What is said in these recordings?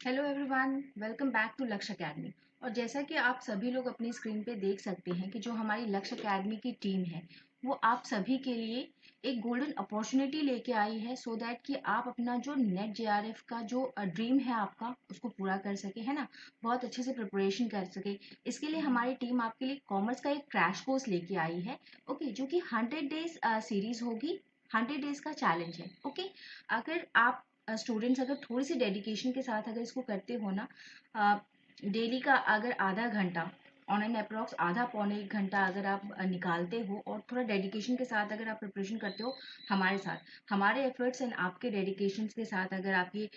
Hello everyone, welcome back to Lakshya Academy. और जैसा कि आप सभी लोग अपनी स्क्रीन पे देख सकते हैं कि जो हमारी लक्ष्य एकेडमी की टीम है वो आप सभी के लिए एक गोल्डन अपॉर्चुनिटी लेके आई है सो दैट कि आप अपना जो नेट जेआरएफ का जो ड्रीम है आपका उसको पूरा कर सके, है ना। बहुत अच्छे से प्रिपरेशन कर सके। इसके लिए हमारी टीम आपके लिए कॉमर्स का एक क्रैश कोर्स लेके आई है। ओके, जो कि 100 डेज सीरीज होगी। 100 डेज का चैलेंज है। ओके, अगर आप स्टूडेंट्स अगर थोड़ी सी डेडिकेशन के साथ अगर इसको करते हो ना, डेली का अगर आधा घंटा, ऑन एन अप्रॉक्स आधा पौने एक घंटा अगर आप निकालते हो और थोड़ा डेडिकेशन के साथ अगर आप प्रिपरेशन करते हो हमारे साथ, हमारे एफर्ट्स एंड आपके डेडिकेशन के साथ अगर आप ये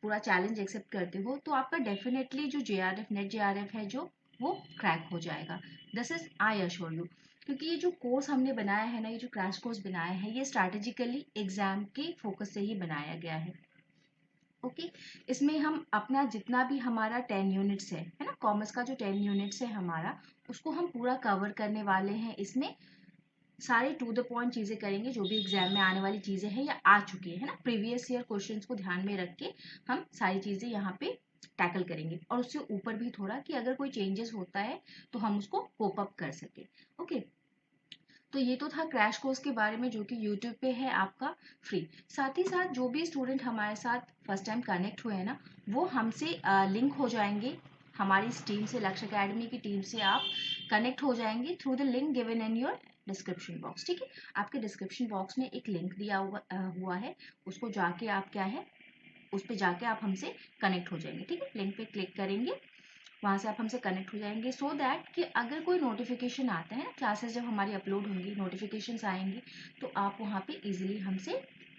पूरा चैलेंज एक्सेप्ट करते हो तो आपका डेफिनेटली जो जेआरएफ नेट जेआरएफ है जो वो क्रैक हो जाएगा। This is I assure you. क्योंकि ये जो कोर्स हमने बनाया है ना, ये जो क्रैश कोर्स बनाया है, ये स्ट्रैटेजिकली एग्जाम के फोकस से ही बनाया गया है। ओके, इसमें हम अपना जितना भी हमारा 10 यूनिट्स है ना, कॉमर्स का जो 10 यूनिट्स है हमारा, उसको हम पूरा कवर करने वाले हैं। इसमें सारे टू द पॉइंट चीजें करेंगे, जो भी एग्जाम में आने वाली चीजें हैं या आ चुकी है ना, प्रीवियस ईयर क्वेश्चंस को ध्यान में रख के हम सारी चीजें यहाँ पे टैकल करेंगे और उससे ऊपर भी थोड़ा कि अगर कोई चेंजेस होता है तो हम उसको कोप अप कर सके। ओके, तो ये तो था क्रैश कोर्स के बारे में जो कि यूट्यूब पे है आपका फ्री। साथ ही साथ जो भी स्टूडेंट हमारे साथ फर्स्ट टाइम कनेक्ट हुए हैं ना, वो हमसे लिंक हो जाएंगे। हमारी इस टीम से, लक्ष्य अकेडमी की टीम से आप कनेक्ट हो जाएंगे through the link given in your description box. ठीक है, आपके डिस्क्रिप्शन बॉक्स में एक लिंक दिया हुआ है, उसको जाके आप क्या है, उस पर जाके आप हमसे कनेक्ट हो जाएंगे। ठीक है, लिंक पे क्लिक करेंगे, वहाँ से आप हमसे कनेक्ट हो जाएंगे सो दैट कि अगर कोई नोटिफिकेशन आता है ना, क्लासेस जब हमारी अपलोड होंगी, नोटिफिकेशंस आएंगी, तो आप वहाँ पे इजीली हमसे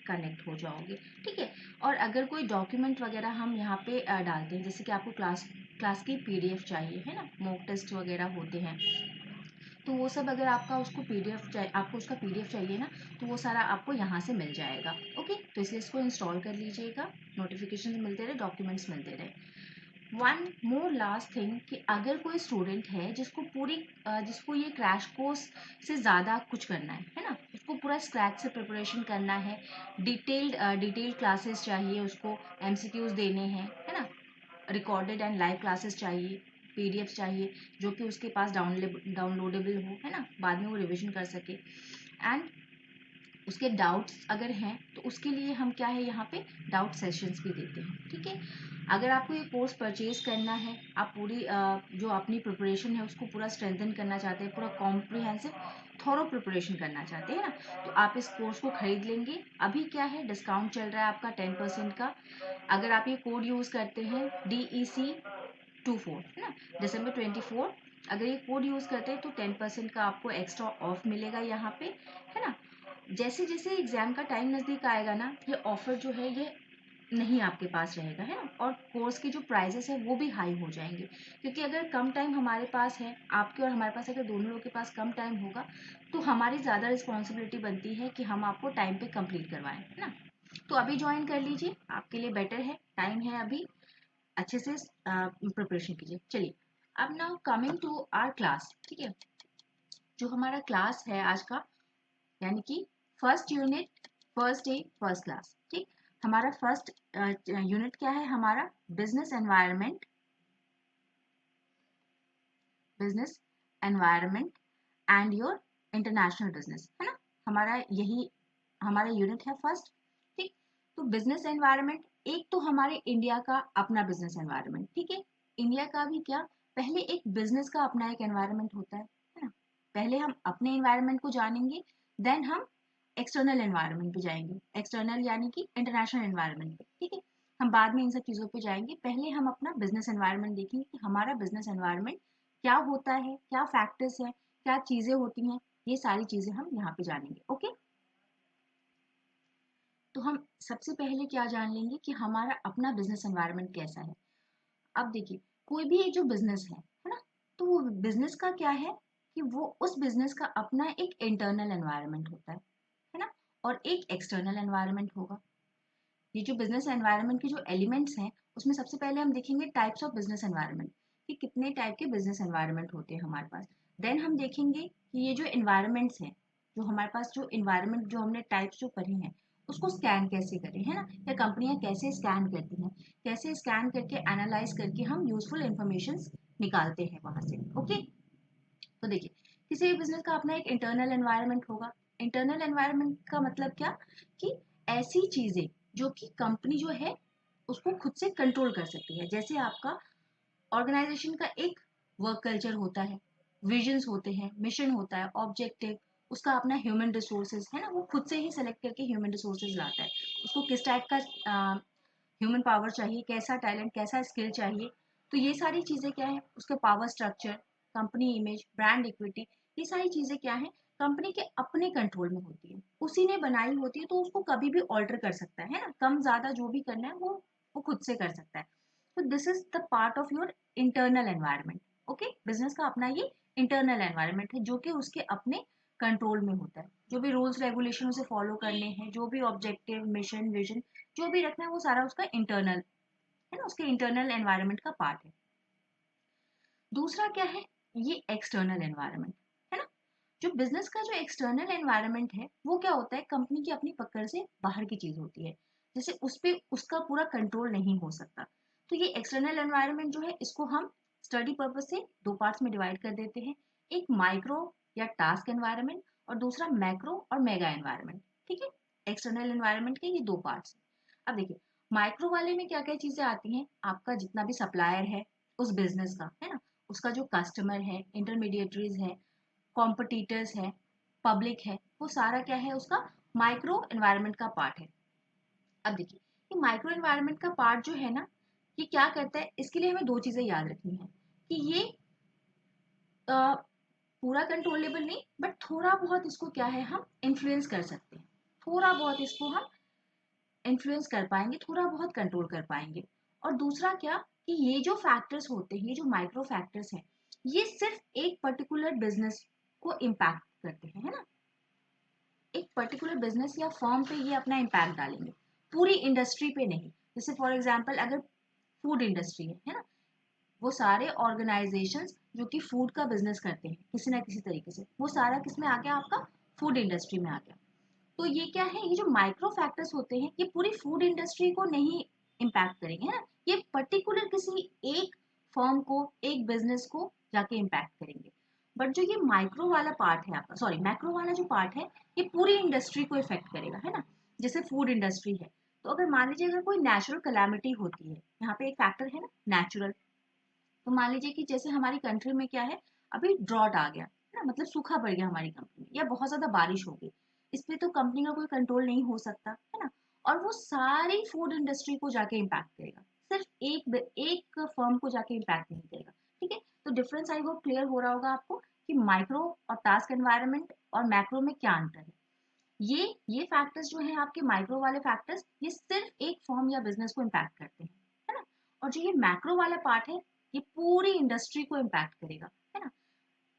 कनेक्ट हो जाओगे। ठीक है, और अगर कोई डॉक्यूमेंट वगैरह हम यहाँ पे डालते हैं, जैसे कि आपको क्लास क्लास की पीडीएफ चाहिए, है ना, मॉक टेस्ट वगैरह होते हैं, तो वो सब अगर आपका उसको पीडीएफ चाहिए, आपको उसका पीडीएफ चाहिए ना, तो वो सारा आपको यहाँ से मिल जाएगा। ओके, तो इसलिए इसको इंस्टॉल कर लीजिएगा, नोटिफिकेशन मिलते रहे, डॉक्यूमेंट्स मिलते रहे। वन मोर लास्ट थिंग कि अगर कोई स्टूडेंट है जिसको ये क्रैश कोर्स से ज़्यादा कुछ करना है ना, उसको पूरा स्क्रैच से प्रिपरेशन करना है, डिटेल्ड क्लासेस चाहिए, उसको एमसीक्यूज देने हैं, है ना, रिकॉर्डेड एंड लाइव क्लासेस चाहिए, पीडीएफ चाहिए जो कि उसके पास डाउनलोडेबल हो, है ना, बाद में वो रिविजन कर सके। एंड उसके डाउट्स अगर हैं तो उसके लिए हम क्या है, यहाँ पे डाउट सेशंस भी देते हैं। ठीक है, अगर आपको ये कोर्स परचेज करना है, आप पूरी जो अपनी प्रिपरेशन है उसको पूरा स्ट्रेंथन करना चाहते हैं, पूरा कॉम्प्रिहेंसिव थॉरो प्रिपरेशन करना चाहते हैं ना, तो आप इस कोर्स को खरीद लेंगे। अभी क्या है, डिस्काउंट चल रहा है आपका 10% का। अगर आप ये कोड यूज़ करते हैं DEC24, है ना, December 24, अगर ये कोड यूज़ करते हैं तो 10% का आपको एक्स्ट्रा ऑफ मिलेगा यहाँ पे, है ना। जैसे जैसे एग्जाम का टाइम नज़दीक आएगा ना, ये ऑफर जो है ये नहीं आपके पास रहेगा, है ना, और कोर्स के जो प्राइजेस है वो भी हाई हो जाएंगे। क्योंकि अगर कम टाइम हमारे पास है, आपके और हमारे पास अगर दोनों लोगों के पास कम टाइम होगा, तो हमारी ज़्यादा रिस्पॉन्सिबिलिटी बनती है कि हम आपको टाइम पे कंप्लीट करवाएं, है ना। तो अभी ज्वाइन कर लीजिए, आपके लिए बेटर है, टाइम है अभी, अच्छे से प्रिपरेशन कीजिए। चलिए, अब now coming to our class. ठीक है, जो हमारा क्लास है आज का, यानी कि first unit, first day, first class. ठीक, हमारा फर्स्ट यूनिट क्या है, हमारा business environment, business environment and your international business, है ना, हमारा यही हमारा यूनिट है फर्स्ट। ठीक, तो बिजनेस एनवायरनमेंट, एक तो हमारे इंडिया का अपना बिजनेस एनवायरनमेंट। ठीक है, इंडिया का भी क्या, पहले एक बिजनेस का अपना एक एनवायरनमेंट होता है ना, पहले हम अपने एनवायरनमेंट को जानेंगे, देन हम एक्सटर्नल एनवायरनमेंट पे जाएंगे, एक्सटर्नल यानी कि इंटरनेशनल एनवायरनमेंट पे। ठीक है, हम बाद में इन सब चीज़ों पे जाएंगे, पहले हम अपना बिजनेस एनवायरनमेंट देखेंगे कि हमारा बिजनेस एनवायरनमेंट क्या होता है, क्या फैक्टर्स हैं, क्या चीज़ें होती हैं, ये सारी चीज़ें हम यहाँ पे जानेंगे। ओके, तो हम सबसे पहले क्या जान लेंगे कि हमारा अपना बिजनेस एनवायरनमेंट कैसा है। अब देखिए, कोई भी एक जो बिजनेस है ना, तो वो बिजनेस का क्या है कि वो उस बिजनेस का अपना एक इंटरनल एनवायरनमेंट होता है ना, और एक एक्सटर्नल एनवायरनमेंट होगा। ये जो बिजनेस एनवायरनमेंट के जो एलिमेंट्स हैं, उसमें सबसे पहले हम देखेंगे टाइप्स ऑफ बिजनेस एनवायरनमेंट, कि कितने टाइप के बिजनेस एनवायरनमेंट होते हैं हमारे पास। देन हम देखेंगे कि ये जो एनवायरनमेंट्स हैं, जो हमारे पास जो एनवायरनमेंट जो हमने टाइप्स जो पढ़े हैं, उसको स्कैन कैसे करें, है ना, या कंपनियां कैसे स्कैन करती हैं, कैसे स्कैन करके एनालाइज करके हम यूजफुल इंफॉर्मेशन निकालते हैं वहां से। ओके, तो देखिए, किसी भी बिजनेस का अपना एक इंटरनल एनवायरनमेंट होगा। इंटरनल एनवायरनमेंट का मतलब क्या, कि ऐसी चीजें जो कि कंपनी जो है उसको खुद से कंट्रोल कर सकती है। जैसे आपका ऑर्गेनाइजेशन का एक वर्क कल्चर होता है, विजन्स होते हैं, मिशन होता है, ऑब्जेक्टिव, उसका अपना ह्यूमन रिसोर्सेज है ना, वो खुद से ही सेलेक्ट करके ह्यूमन रिसोर्सेज लाता है। उसको किस टाइप का ह्यूमन पावर चाहिए, कैसा टैलेंट, कैसा स्किल चाहिए, तो ये सारी चीज़ें क्या है, उसके power structure, company image, brand equity, ये सारी चीज़ें क्या है, कंपनी के अपने कंट्रोल में होती है, उसी ने बनाई होती है, तो उसको कभी भी ऑल्टर कर सकता है ना, कम ज़्यादा जो भी करना है वो खुद से कर सकता है। तो this is the part of your internal environment. Okay, business का अपना ये इंटरनल एनवायरनमेंट है जो कि उसके अपने कंट्रोल में होता है। जो भी रूल्स रेगुलेशन उसे फॉलो करने हैं, जो भी ऑब्जेक्टिव, मिशन, विजन जो भी रखना है, वो सारा उसका इंटरनल है ना, उसके इंटरनल एनवायरनमेंट का पार्ट है। दूसरा क्या है, ये एक्सटर्नल एनवायरनमेंट है ना। जो बिजनेस का जो एक्सटर्नल एनवायरनमेंट है वो क्या होता है, कंपनी की अपनी पकड़ से बाहर की चीज होती है, जैसे उस पर उसका पूरा कंट्रोल नहीं हो सकता। तो ये एक्सटर्नल एनवायरनमेंट जो है, इसको हम स्टडी पर्पज से दो पार्ट्स में डिवाइड कर देते हैं। एक माइक्रो या टास्क एनवायरनमेंट, और दूसरा मैक्रो और मेगा एनवायरनमेंट। ठीक है, एक्सटर्नल एनवायरनमेंट के ये दो पार्ट्स। अब देखिए, माइक्रो वाले में क्या क्या चीजें आती हैं, आपका जितना भी सप्लायर है उस बिजनेस का, है ना, उसका जो कस्टमर है, इंटरमीडिएटरीज है, कॉम्पिटिटर्स है, पब्लिक है, वो सारा क्या है, उसका माइक्रो एनवायरनमेंट का पार्ट है। अब देखिए, ये माइक्रो एनवायरनमेंट का पार्ट जो है ना, ये क्या करता है, इसके लिए हमें दो चीजें याद रखनी है, कि ये अ, पूरा कंट्रोलेबल नहीं, बट थोड़ा बहुत इसको क्या है, हम इन्फ्लुएंस कर सकते हैं, थोड़ा बहुत इसको हम इन्फ्लुएंस कर पाएंगे, थोड़ा बहुत कंट्रोल कर पाएंगे। और दूसरा क्या, कि ये जो फैक्टर्स होते हैं, ये जो माइक्रो फैक्टर्स हैं, ये सिर्फ एक पर्टिकुलर बिजनेस को इम्पैक्ट करते हैं, है ना, एक पर्टिकुलर बिजनेस या फर्म पे ये अपना इम्पैक्ट डालेंगे, पूरी इंडस्ट्री पे नहीं। जैसे फॉर एग्जांपल, अगर फूड इंडस्ट्री है ना, वो सारे ऑर्गेनाइजेशंस जो कि फूड का बिजनेस करते हैं किसी ना किसी तरीके से, वो सारा किस में आ गया, आपका फूड इंडस्ट्री में आ गया। तो ये क्या है, ये जो माइक्रो फैक्टर्स होते हैं, ये पूरी फूड इंडस्ट्री को नहीं इम्पैक्ट करेंगे, है ना, ये पर्टिकुलर किसी एक फर्म को, एक बिजनेस को जाके इम्पैक्ट करेंगे। बट जो ये माइक्रो वाला पार्ट है आपका, सॉरी मैक्रो वाला जो पार्ट है, ये पूरी इंडस्ट्री को इफेक्ट करेगा, है ना। जैसे फूड इंडस्ट्री है, तो अगर मान लीजिए अगर कोई नेचुरल कैलामिटी होती है, यहाँ पे एक फैक्टर है ना नेचुरल, तो मान लीजिए कि जैसे हमारी कंट्री में क्या है, अभी ड्रॉट आ गया है ना, मतलब सूखा पड़ गया हमारी कंट्री में, या बहुत ज्यादा बारिश हो गई, इस पे तो कंपनी का कोई कंट्रोल नहीं हो सकता, है ना, और वो सारी फूड इंडस्ट्री को जाके इम्पैक्ट करेगा, सिर्फ एक फर्म को जाके इम्पैक्ट नहीं करेगा। ठीक है, तो डिफरेंस आई होप क्लियर हो रहा होगा आपको, कि माइक्रो और टास्क एनवायरनमेंट और मैक्रो में क्या अंतर है। ये फैक्टर्स जो है आपके माइक्रो वाले फैक्टर्स, ये सिर्फ एक फर्म या बिजनेस को इम्पैक्ट करते हैं, है ना, और जो ये मैक्रो वाला पार्ट है, ये पूरी इंडस्ट्री को इम्पैक्ट करेगा, है ना।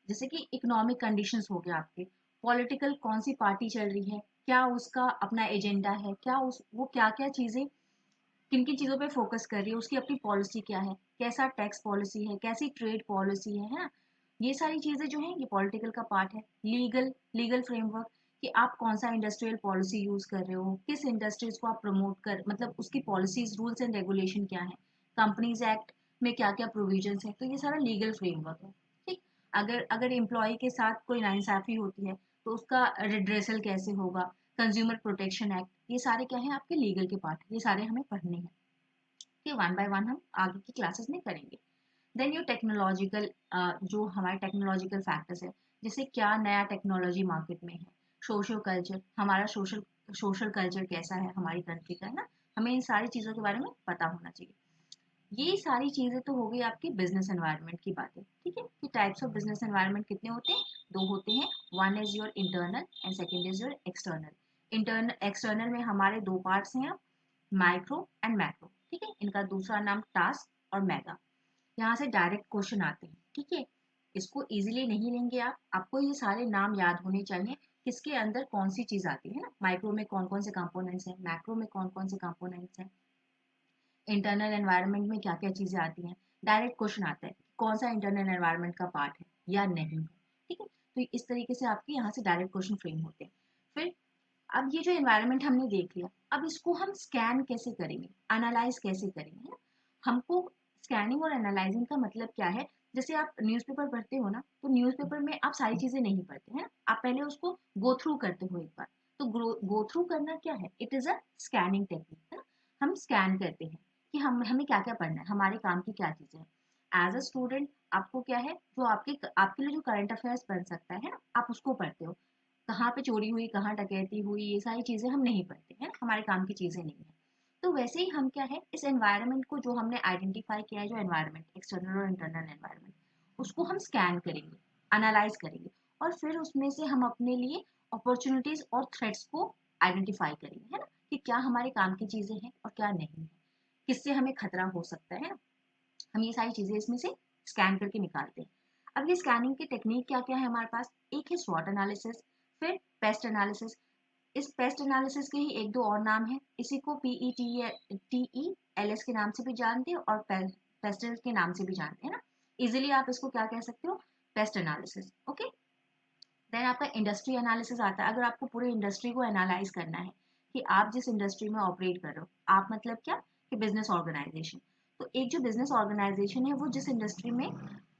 जैसे कि इकोनॉमिक कंडीशंस हो गया आपके, पॉलिटिकल कौन सी पार्टी चल रही है, क्या उसका अपना एजेंडा है, क्या उस वो क्या क्या चीजें, किन किन चीजों पे फोकस कर रही है, उसकी अपनी पॉलिसी क्या है, कैसा टैक्स पॉलिसी है, कैसी ट्रेड पॉलिसी है ना, ये सारी चीजें जो है, ये पॉलिटिकल का पार्ट है। लीगल फ्रेमवर्क, कि आप कौन सा इंडस्ट्रियल पॉलिसी यूज कर रहे हो, किस इंडस्ट्रीज को आप प्रमोट कर, मतलब उसकी पॉलिसीज, रूल्स एंड रेगुलेशन क्या है, कंपनीज एक्ट में क्या क्या प्रोविजन है, तो ये सारा लीगल फ्रेमवर्क है। ठीक, अगर अगर एम्प्लॉय के साथ कोई नाइंसाफी होती है, तो उसका रिड्रेसल कैसे होगा, कंज्यूमर प्रोटेक्शन एक्ट, ये सारे क्या है, आपके लीगल के पार्ट, ये सारे हमें पढ़ने हैं, कि वन बाय वन हम आगे की क्लासेस में करेंगे। देन योर टेक्नोलॉजिकल, जो हमारे टेक्नोलॉजिकल फैक्टर्स है, जैसे क्या नया टेक्नोलॉजी मार्केट में है, सोशल कल्चर, हमारा सोशल कल्चर कैसा है हमारी कंट्री का, है ना, हमें इन सारी चीज़ों के बारे में पता होना चाहिए। ये सारी चीज़ें तो हो गई आपकी बिजनेस एनवायरनमेंट की बातें। ठीक है, कि टाइप्स ऑफ बिजनेस एनवायरनमेंट कितने होते हैं, दो होते हैं, one is your internal and second is your external. Internal external में हमारे दो पार्ट्स हैं, माइक्रो एंड मैक्रो। ठीक है, इनका दूसरा नाम टास्क और मेगा। यहाँ से डायरेक्ट क्वेश्चन आते हैं, ठीक है, इसको इजीली नहीं लेंगे आप, आपको ये सारे नाम याद होने चाहिए, किसके अंदर कौन सी चीज आती है ना, माइक्रो में कौन कौन से कंपोनेंट्स हैं, मैक्रो में कौन कौन से कंपोनेंट्स हैं, इंटरनल एनवायरनमेंट में क्या क्या चीजें आती हैं। डायरेक्ट क्वेश्चन आता है कौन सा इंटरनल एनवायरनमेंट का पार्ट है या नहीं है। ठीक है, तो इस तरीके से आपके यहाँ से डायरेक्ट क्वेश्चन फ्रेम होते हैं। फिर अब ये जो एनवायरनमेंट हमने देख लिया, अब इसको हम स्कैन कैसे करेंगे, एनालाइज कैसे करेंगे, है ना? हमको स्कैनिंग और एनालाइजिंग का मतलब क्या है? जैसे आप न्यूज़पेपर पढ़ते हो ना, तो न्यूज़पेपर में आप सारी चीजें नहीं पढ़ते हैं, आप पहले उसको गो थ्रू करते हो एक बार। तो गो थ्रू करना क्या है? It is a scanning technique, है ना? हम स्कैन करते हैं कि हम हमें क्या क्या पढ़ना है, हमारे काम की क्या चीजें हैं। एज अ स्टूडेंट आपको क्या है, जो आपके लिए जो करंट अफेयर्स बन सकता है ना, आप उसको पढ़ते हो। कहाँ पे चोरी हुई, कहाँ डकैती हुई, ये सारी चीजें हम नहीं पढ़ते हैं, हमारे काम की चीजें नहीं है। तो वैसे ही हम क्या है, इस एनवायरनमेंट को जो हमने आइडेंटिफाई किया है, जो एनवायरनमेंट एक्सटर्नल और इंटरनल एनवायरनमेंट, उसको हम स्कैन करेंगे, एनालाइज करेंगे, और फिर उसमें से हम अपने लिए अपॉर्चुनिटीज और थ्रेट्स को आइडेंटिफाई करेंगे, है ना? कि क्या हमारे काम की चीजें हैं और क्या नहीं है, किससे हमें खतरा हो सकता है ना? हम ये सारी चीजें इसमें से स्कैन करके निकालते हैं। अब ये स्कैनिंग की टेक्निक क्या क्या है हमारे पास? एक है स्वॉट एनालिसिस, फिर पेस्ट एनालिसिस। इस पेस्ट एनालिसिस के ही एक दो और नाम है, इसी को PETELS के नाम से भी जानते हैं और पेस्टल के नाम से भी जानते हैं ना। इजिली आप इसको क्या कह सकते हो? Paste analysis. ओके। देन आपका इंडस्ट्री एनालिसिस आता है, अगर आपको पूरे इंडस्ट्री को एनालाइज करना है कि आप जिस इंडस्ट्री में ऑपरेट कर रहे हो, आप मतलब क्या कि बिजनेस ऑर्गेनाइजेशन। तो एक जो बिजनेस ऑर्गेनाइजेशन है वो जिस इंडस्ट्री में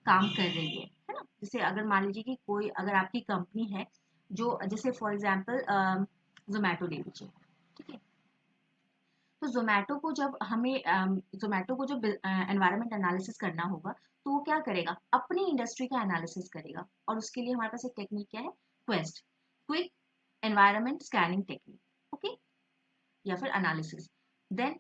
काम कर रही है ना? जैसे अगर मान लीजिए कि कोई अगर आपकी कंपनी है, जो जैसे फॉर एग्जांपल जोमेटो ले लीजिए, ठीक है? तो जोमेटो को जब एनवायरमेंट एनालिसिस करना होगा, तो वो क्या करेगा? अपनी इंडस्ट्री का एनालिसिस करेगा, और उसके लिए हमारे पास एक टेक्निक क्या है? Quest, quick environment scanning technique. Okay, या फिर एनालिसिस। देन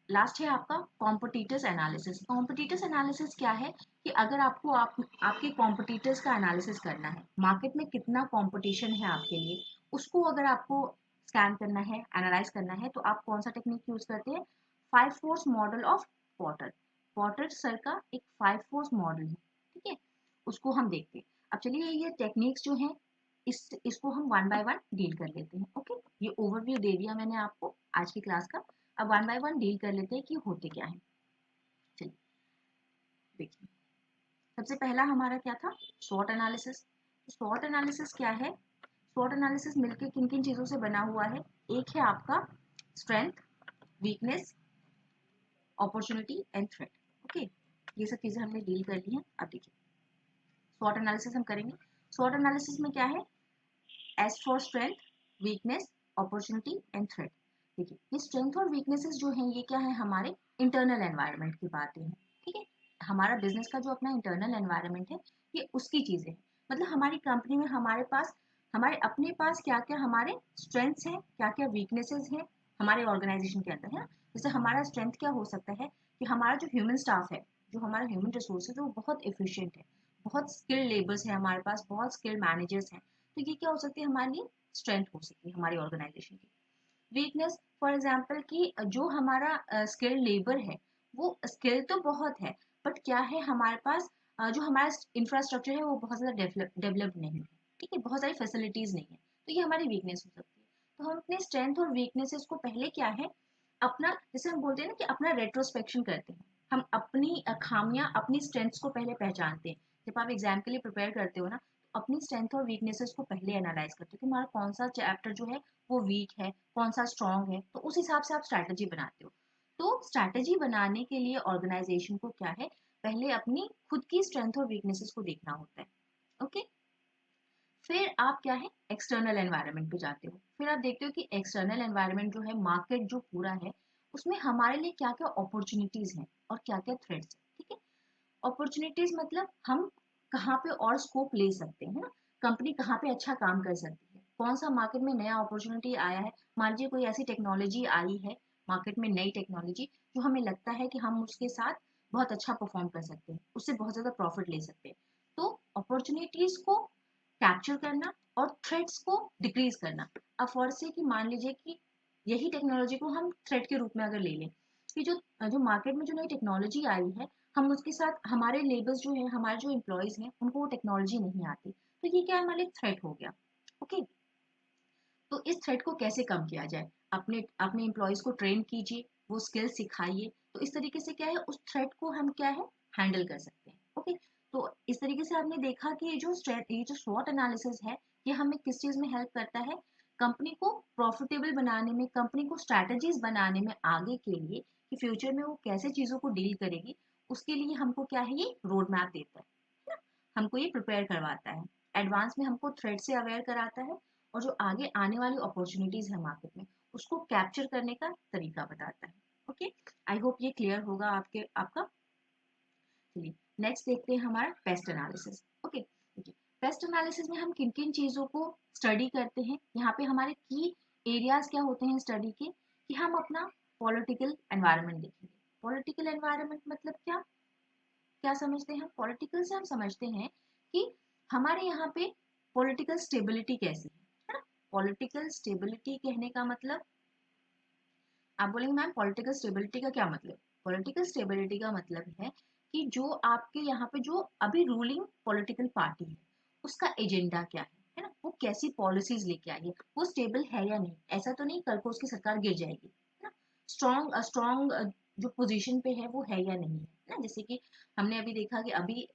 लास्ट है आपका कॉम्पिटिटर्स एनालिसिस। कॉम्पिटिटर्स एनालिसिस क्या है कि अगर आपके कॉम्पिटिटर्स का एनालिसिस करना है, मार्केट में कितना कॉम्पिटिशन है आपके लिए, उसको अगर आपको स्कैन करना है, एनालाइज करना है, तो आप कौन सा टेक्निक यूज करते हैं? 5 force model of Potter. Potter sir का एक 5 फोर्स मॉडल है, ठीक है? उसको हम देखते हैं। अब चलिए ये टेक्निक्स जो हैं, इसको हम वन बाय वन डील कर लेते हैं। ओके, ये ओवरव्यू दे दिया मैंने आपको आज की क्लास का। अब वन बाय वन डील कर लेते हैं कि होते क्या है। चलिए देखिए, सबसे पहला हमारा क्या था? स्वॉट एनालिसिस। स्वॉट एनालिसिस क्या है? स्वॉट एनालिसिस मिलकर किन किन चीजों से बना हुआ है? एक है आपका strength, weakness, opportunity and threat. Okay, ये सब चीजें हमने डील कर ली हैं। अब देखिए स्वॉट एनालिसिस हम करेंगे। स्वॉट एनालिसिस में क्या है? S for strength, weakness, opportunity and threat. देखिए ये स्ट्रेंथ और वीकनेसेस जो हैं, ये क्या है? हमारे इंटरनल एनवायरनमेंट की बातें हैं, ठीक है? हमारा बिजनेस का जो अपना इंटरनल एनवायरनमेंट है, ये उसकी चीजें हैं। मतलब हमारी कंपनी में हमारे अपने पास क्या क्या हमारे स्ट्रेंथ्स हैं, क्या क्या वीकनेसेस हैं हमारे ऑर्गेनाइजेशन के अंदर, है ना? जैसे हमारा स्ट्रेंथ क्या हो सकता है कि हमारा जो ह्यूमन स्टाफ है, जो हमारा ह्यूमन रिसोर्स है, वो बहुत एफिशिएंट है, बहुत स्किल्ड लेबर्स है हमारे पास, बहुत स्किल्ड मैनेजर्स हैं। तो ये क्या हो सकती है? हमारे लिए स्ट्रेंथ हो सकती है हमारी ऑर्गेनाइजेशन की। वीकनेस फॉर एग्जांपल कि जो हमारा स्किल्ड लेबर है, वो स्किल तो बहुत है, बट क्या है हमारे पास, जो हमारा इंफ्रास्ट्रक्चर है वो बहुत ज़्यादा डेवलप्ड नहीं है, ठीक है? बहुत सारी फैसिलिटीज नहीं है, तो ये हमारी वीकनेस हो सकती है। तो हम अपने स्ट्रेंथ और वीकनेसेस को पहले क्या है, अपना, जैसे हम बोलते हैं ना कि अपना रेट्रोस्पेक्शन करते हैं। हम अपनी खामियां, अपनी स्ट्रेंथ्स को पहले पहचानते हैं। जब आप एग्जाम के लिए प्रिपेयर करते हो ना, तो अपनी स्ट्रेंथ और वीकनेसेस को पहले एनालाइज करते हो कि हमारा कौन सा चैप्टर जो है वो वीक है, कौन सा स्ट्रांग है, तो उस हिसाब से आप स्ट्रैटेजी बनाते हो। तो स्ट्रैटेजी बनाने के लिए ऑर्गेनाइजेशन को क्या है, पहले अपनी खुद की स्ट्रेंथ और वीकनेसेस को देखना होता है। ओके, फिर आप क्या है, एक्सटर्नल एनवायरनमेंट पे जाते हो। फिर आप देखते हो कि एक्सटर्नल एनवायरनमेंट जो है, मार्केट जो पूरा है, उसमें हमारे लिए क्या क्या अपॉर्चुनिटीज हैं और क्या क्या थ्रेट्स हैं, ठीक है? अपॉर्चुनिटीज मतलब हम कहाँ पे और स्कोप ले सकते हैं ना, कंपनी कहाँ पे अच्छा काम कर सकती है, कौन सा मार्केट में नया अपॉर्चुनिटी आया है। मान लीजिए कोई ऐसी टेक्नोलॉजी आई है मार्केट में, नई टेक्नोलॉजी, जो हमें लगता है कि हम उसके साथ बहुत अच्छा परफॉर्म कर सकते हैं, उससे बहुत ज़्यादा प्रॉफिट ले सकते हैं। तो अपॉर्चुनिटीज को कैप्चर करना और थ्रेट्स को डिक्रीज करना। अब फॉर से कि मान लीजिए कि यही टेक्नोलॉजी को हम थ्रेट के रूप में अगर ले लें, कि जो जो मार्केट में जो नई टेक्नोलॉजी आई है, हम उसके साथ हमारे लेबर्स जो है, हमारे जो एम्प्लॉयज हैं, उनको वो टेक्नोलॉजी नहीं आती, तो ये क्या हमारे लिए थ्रेट हो गया। ओके, तो इस थ्रेट को कैसे कम किया जाए? अपने अपने एम्प्लॉयज को ट्रेन कीजिए, वो स्किल सिखाइए, तो इस तरीके से क्या है, उस थ्रेट को हम क्या है, हैंडल कर सकते हैं। ओके, तो इस तरीके से आपने देखा कि ये जो स्वॉट एनालिसिस है, ये हमें किस चीज में हेल्प करता है, कंपनी को प्रॉफिटेबल बनाने में, कंपनी को स्ट्रैटेजीज बनाने में आगे के लिए कि फ्यूचर में वो कैसे चीज़ों को डील करेगी, उसके लिए हमको क्या है, ये रोड मैप देता है ना, हमको ये प्रिपेयर करवाता है, एडवांस में हमको थ्रेड से अवेयर कराता है, और जो आगे आने वाली अपॉर्चुनिटीज है मार्केट में उसको कैप्चर करने का तरीका बताता है। ओके, आई होप ये क्लियर होगा आपका। चलिए नेक्स्ट देखते हैं हमारा paste analysis. Okay, paste analysis में हम किन किन चीज़ों को स्टडी करते हैं, यहाँ पे हमारे की एरियाज क्या होते हैं स्टडी के, कि हम अपना पॉलिटिकल एनवायरनमेंट देखेंगे। पॉलिटिकल एनवायरनमेंट मतलब क्या, क्या समझते हैं हम पॉलिटिकल से? हम समझते हैं कि हमारे यहाँ पे पॉलिटिकल स्टेबिलिटी कैसी है ना। पॉलिटिकल स्टेबिलिटी कहने का मतलब, आप बोलेंगे मैम पॉलिटिकल स्टेबिलिटी का क्या मतलब? पॉलिटिकल स्टेबिलिटी का मतलब है कि जो आपके यहाँ पे जो अभी रूलिंग पॉलिटिकल पार्टी है उसका एजेंडा क्या है ना, वो कैसी पॉलिसीज लेके आई है, वो स्टेबल है या नहीं। ऐसा तो नहीं कल को उसकी सरकार गिर जाएगी, है ना। स्ट्रॉन्ग जो पोजीशन पे है वो है या नहीं है ना। जैसे कि हमने अभी देखा कि अभी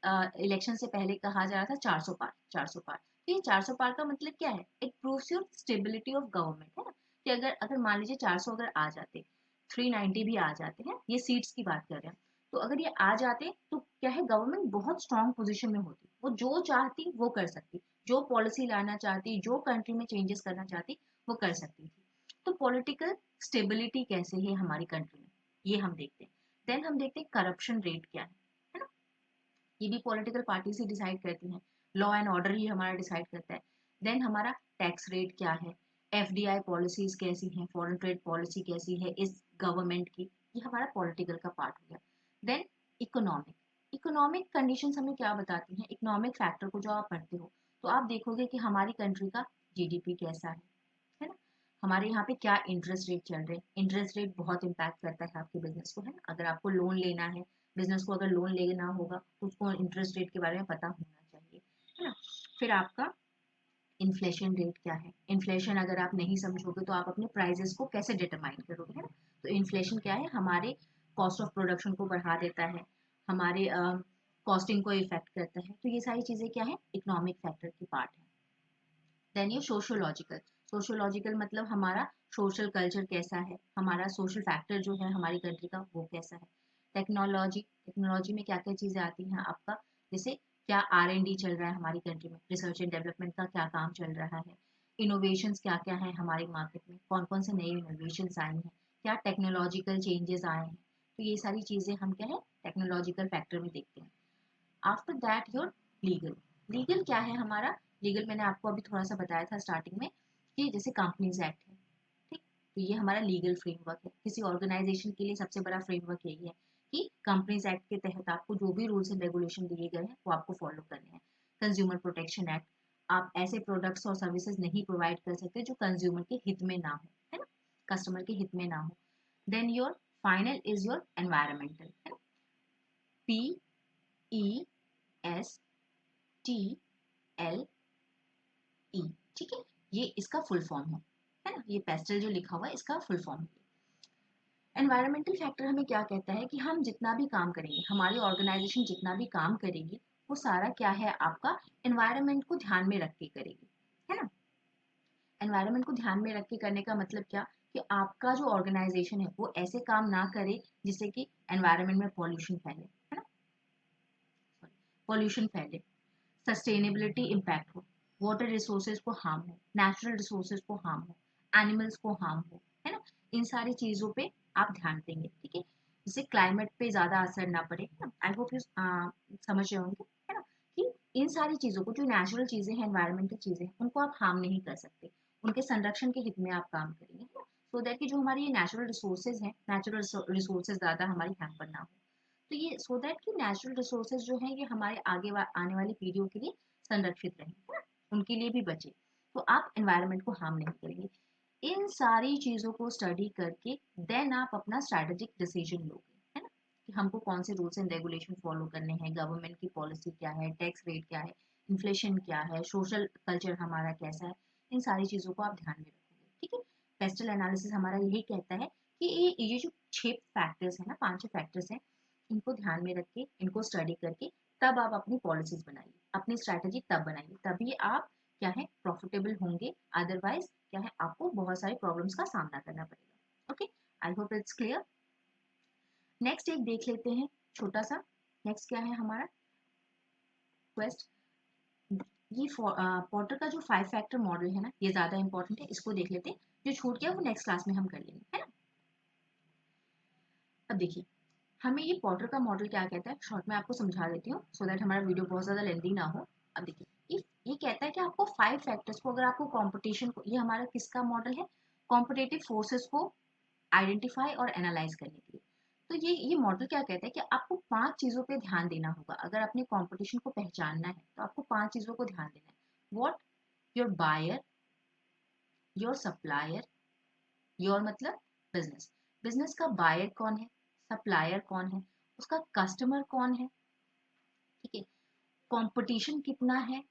इलेक्शन से पहले कहा जा रहा था 400 पार, 400 पार। तो ये 400 पार का मतलब क्या है? It proves your stability of government, है ना। कि अगर अगर मान लीजिए 400 अगर आ जाते, 390 भी आ जाते हैं, ये सीट्स की बात कर रहे हैं, तो अगर ये आ जाते तो क्या है, गवर्नमेंट बहुत स्ट्रांग पोजीशन में होती, वो जो चाहती वो कर सकती, जो पॉलिसी लाना चाहती, जो कंट्री में चेंजेस करना चाहती वो कर सकती थी। तो पॉलिटिकल स्टेबिलिटी कैसे है हमारी कंट्री में, ये हम देखते हैं। देन हम देखते हैं करप्शन रेट क्या है ना। ये भी पॉलिटिकल पार्टी से डिसाइड करती हैं, लॉ एंड ऑर्डर ही हमारा डिसाइड करता है। देन हमारा टैक्स रेट क्या है, एफडीआई पॉलिसीज कैसी हैं, फॉरेन ट्रेड पॉलिसी कैसी है इस गवर्नमेंट की, ये हमारा पॉलिटिकल का पार्ट हो गया। देन इकोनॉमिक, इकोनॉमिक कंडीशंस हमें क्या बताती हैं, इकोनॉमिक फैक्टर को जो आप पढ़ते हो तो आप देखोगे कि हमारी कंट्री का जीडीपी कैसा है ना। हमारे यहाँ पे क्या इंटरेस्ट रेट चल रहे हैं, इंटरेस्ट रेट बहुत इम्पैक्ट करता है आपके बिजनेस को, है ना। अगर आपको लोन लेना है, बिजनेस को अगर लोन लेना होगा तो उसको इंटरेस्ट रेट के बारे में पता होना चाहिए, है ना। फिर आपका इन्फ्लेशन रेट क्या है, इन्फ्लेशन अगर आप नहीं समझोगे तो आप अपने प्राइजेस को कैसे डिटरमाइन करोगे, है ना। तो इन्फ्लेशन क्या है, हमारे कॉस्ट ऑफ प्रोडक्शन को बढ़ा देता है, हमारे कॉस्टिंग को इफेक्ट करता है। तो ये सारी चीज़ें क्या है, इकोनॉमिक फैक्टर की पार्ट है। देन ये सोशोलॉजिकल, सोशोलॉजिकल मतलब हमारा सोशल कल्चर कैसा है, हमारा सोशल फैक्टर जो है हमारी कंट्री का वो कैसा है। टेक्नोलॉजी, टेक्नोलॉजी में क्या क्या चीज़ें आती हैं आपका, जैसे क्या R&D चल रहा है हमारी कंट्री में, रिसर्च एंड डेवलपमेंट का क्या काम चल रहा है, इनोवेशंस क्या क्या है हमारे मार्केट में, कौन कौन से नए इनोवेशंस आए हैं, क्या टेक्नोलॉजिकल चेंजेस आए हैं। तो ये सारी चीज़ें हम क्या है टेक्नोलॉजिकल फैक्टर में देखते हैं। After that your legal, legal क्या है हमारा, लीगल मैंने आपको अभी थोड़ा सा बताया था स्टार्टिंग में कि जैसे कंपनीज एक्ट है, ठीक। तो ये हमारा लीगल फ्रेमवर्क है, किसी ऑर्गेनाइजेशन के लिए सबसे बड़ा फ्रेमवर्क यही है कि कंपनीज एक्ट के तहत आपको जो भी रूल्स एंड रेगुलेशन दिए गए हैं वो आपको फॉलो करने हैं। कंज्यूमर प्रोटेक्शन एक्ट, आप ऐसे प्रोडक्ट्स और सर्विसेज नहीं प्रोवाइड कर सकते जो कंज्यूमर के हित में ना हो, है ना, कस्टमर के हित में ना हो। Then your final is your environmental, है ना, PESTLE, ठीक है, ये इसका फुल फॉर्म है ना, ये पेस्टल जो लिखा हुआ है इसका फुल फॉर्म है। एनवायरमेंटल फैक्टर हमें क्या कहता है कि हम जितना भी काम करेंगे, हमारी ऑर्गेनाइजेशन जितना भी काम करेगी वो सारा क्या है आपका एनवायरमेंट को ध्यान में रख के करेगी, है ना। एनवायरमेंट को ध्यान में रख के करने का मतलब क्या, कि आपका जो ऑर्गेनाइजेशन है वो ऐसे काम ना करे जिससे कि एनवायरमेंट में पॉल्यूशन फैले, है ना, पॉल्यूशन फैले, सस्टेनेबिलिटी इम्पैक्ट हो, वाटर रिसोर्सेज को हार्म हो, नेचुरल रिसोर्सेज को हार्म हो, एनिमल्स को हार्म हो, है ना। इन सारी चीज़ों पे आप ध्यान देंगे, ठीक है, जिससे क्लाइमेट पे ज़्यादा असर ना पड़े, है ना। आई होप यू समझ रहे होंगे, है ना, कि इन सारी चीज़ों को, जो नेचुरल चीज़ें हैं, एनवायरमेंटल चीज़ें हैं, उनको आप हार्म नहीं कर सकते, उनके संरक्षण के हित में आप काम करेंगे, है ना। सो दैट कि जो हमारी ये नेचुरल रिसोर्सेज हैं, नेचुरल रिसोर्सेज ज़्यादा हमारी हैम्पर ना हो। तो ये सो दैट कि नेचुरल रिसोर्सेज जो हैं ये हमारे आने वाली पीढ़ियों के लिए संरक्षित रहें, है ना, उनके लिए भी बचे, तो आप एनवायरनमेंट को हार्म नहीं करेंगे। इन सारी चीज़ों को स्टडी करके देन आप अपना स्ट्रैटेजिक डिसीजन लोगे, है ना, कि हमको कौन से रूल्स एंड रेगुलेशन फॉलो करने हैं, गवर्नमेंट की पॉलिसी क्या है, टैक्स रेट क्या है, इन्फ्लेशन क्या है, सोशल कल्चर हमारा कैसा है, इन सारी चीज़ों को आप ध्यान में रखोगे, ठीक है। पेस्टल एनालिसिस हमारा यही कहता है कि ये जो 6 फैक्टर्स हैं ना, 5 फैक्टर्स हैं, इनको ध्यान में रख के, इनको स्टडी करके तब आप अपनी पॉलिसीज बनाइए, अपनी स्ट्रैटेजी तब बनाइए, तभी आप क्या है प्रॉफिटेबल होंगे, अदरवाइज क्या है आपको बहुत सारी प्रॉब्लम्स का सामना करना पड़ेगा। Okay, I hope it's clear. Next एक देख लेते हैं छोटा सा। नेक्स्ट क्या है हमारा क्वेस्ट, ये पॉटर का जो 5 फैक्टर मॉडल है ना, ये ज्यादा इंपॉर्टेंट है, इसको देख लेते हैं। जो छूट गया वो नेक्स्ट क्लास में हम कर लेंगे, है ना। अब देखिए हमें ये पॉटर का मॉडल क्या कहता है, शॉर्ट में आपको समझा देती हूँ सो दैट हमारा वीडियो बहुत ज्यादा लेंदी ना हो। अब देखिए ये कहता है कि आपको 5 फैक्टर्स को, अगर आपको कंपटीशन को, ये हमारा किसका मॉडल है, कॉम्पिटिटिव फोर्सेस को आइडेंटिफाई और एनालाइज करने के लिए। तो ये मॉडल क्या कहता है कि आपको 5 चीजों पे ध्यान देना होगा। अगर अपने कंपटीशन को पहचानना है तो आपको 5 चीजों को ध्यान देना है। What, your buyer, your supplier, your मतलब बिजनेस, बिजनेस का बायर कौन है, सप्लायर कौन है, उसका कस्टमर कौन है, ठीक है, कंपटीशन कितना है,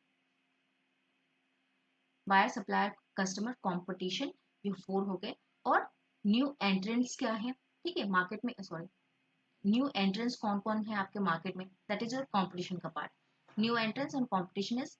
बायर सप्लायर कस्टमर कंपटीशन, ये 4 हो गए। और न्यू एंट्रेंट्स क्या है, ठीक है, मार्केट में, सॉरी, न्यू एंट्रेंस कौन कौन है आपके मार्केट में, दैट इज योर कंपटीशन का part. New entrance and competition is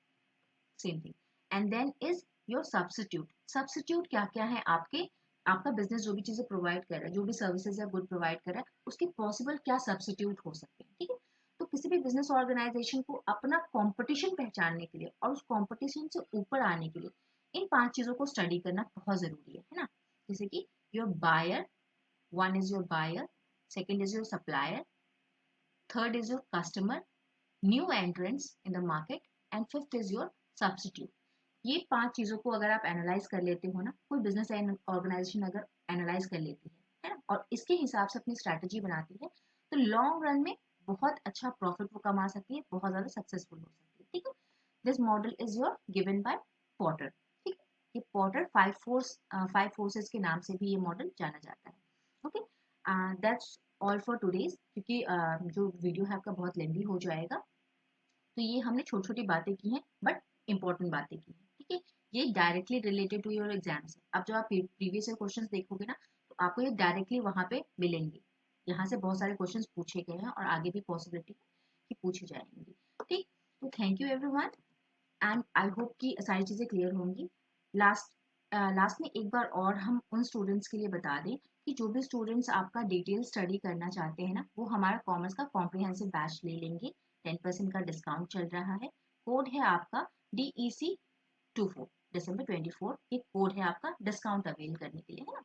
same thing. And then is your substitute, substitute क्या क्या है आपके, आपका बिजनेस जो भी चीजें प्रोवाइड कर रहा है, जो भी सर्विसेज या गुड प्रोवाइड कर रहा है, उसके पॉसिबल क्या सब्स्टिट्यूट हो सकते हैं, ठीक है। तो किसी भी बिजनेस ऑर्गेनाइजेशन को अपना कंपटीशन पहचानने के लिए और उस कंपटीशन से ऊपर आने के लिए इन 5 चीजों को स्टडी करना बहुत जरूरी है ना। जैसे कि your buyer, one is your buyer, second is your supplier, third is your customer, new entrants in the market, and fifth is your substitute. ये 5 चीजों को अगर आप एनालाइज कर लेते हो ना, कोई बिजनेस ऑर्गेनाइजेशन अगर एनालाइज कर लेती है ना, और इसके हिसाब से अपनी स्ट्रैटेजी बनाती है, तो लॉन्ग रन में बहुत अच्छा प्रॉफिट वो कमा सकती है, बहुत ज्यादा सक्सेसफुल हो सकती है, ठीक है। This model is your given by Potter, ठीक है। ये पॉटर 5 फोर्सेस के नाम से भी ये मॉडल जाना जाता है। Okay, that's all for today's, क्योंकि जो वीडियो है आपका बहुत लेंदी हो जाएगा, तो ये हमने छोटी छोटी बातें की हैं बट इंपॉर्टेंट बातें की हैं, ठीक है। ये directly related to your exams है। अब जब आप प्रीवियस ईयर क्वेश्चंस देखोगे ना, तो आपको ये डायरेक्टली वहां पे मिलेंगे। यहाँ से बहुत सारे क्वेश्चंस पूछे गए हैं और आगे भी पॉसिबिलिटी है कि पूछे जाएंगे, ठीक। तो thank you everyone, and I hope कि सारी चीज़ें क्लियर होंगी। लास्ट लास्ट में एक बार और हम उन स्टूडेंट्स के लिए बता दें कि जो भी स्टूडेंट्स आपका डिटेल स्टडी करना चाहते हैं ना, वो हमारा कॉमर्स का कॉम्प्रिहेंसिव बैच ले लेंगे। 10% का डिस्काउंट चल रहा है। कोड है आपका DEC24, December 24, एक कोड है आपका डिस्काउंट अवेल करने के लिए, है ना।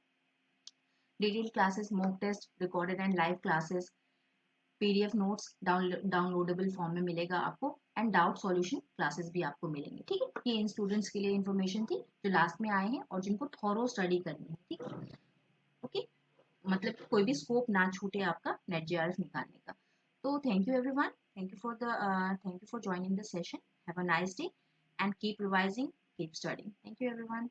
Detail classes, mock test, recorded and live classes, PDF notes downloadable form में मिलेगा आपको, एंड डाउट सॉल्यूशन क्लासेस भी आपको मिलेंगे, ठीक है। ये इन स्टूडेंट्स के लिए इन्फॉर्मेशन थी जो लास्ट में आए हैं और जिनको थॉरो स्टडी करनी है, ठीक है। ओके, मतलब कोई भी स्कोप ना छूटे आपका नेट JRF निकालने का। तो thank you everyone, thank you for joining the session, have a nice day and keep revising, keep studying, thank you everyone.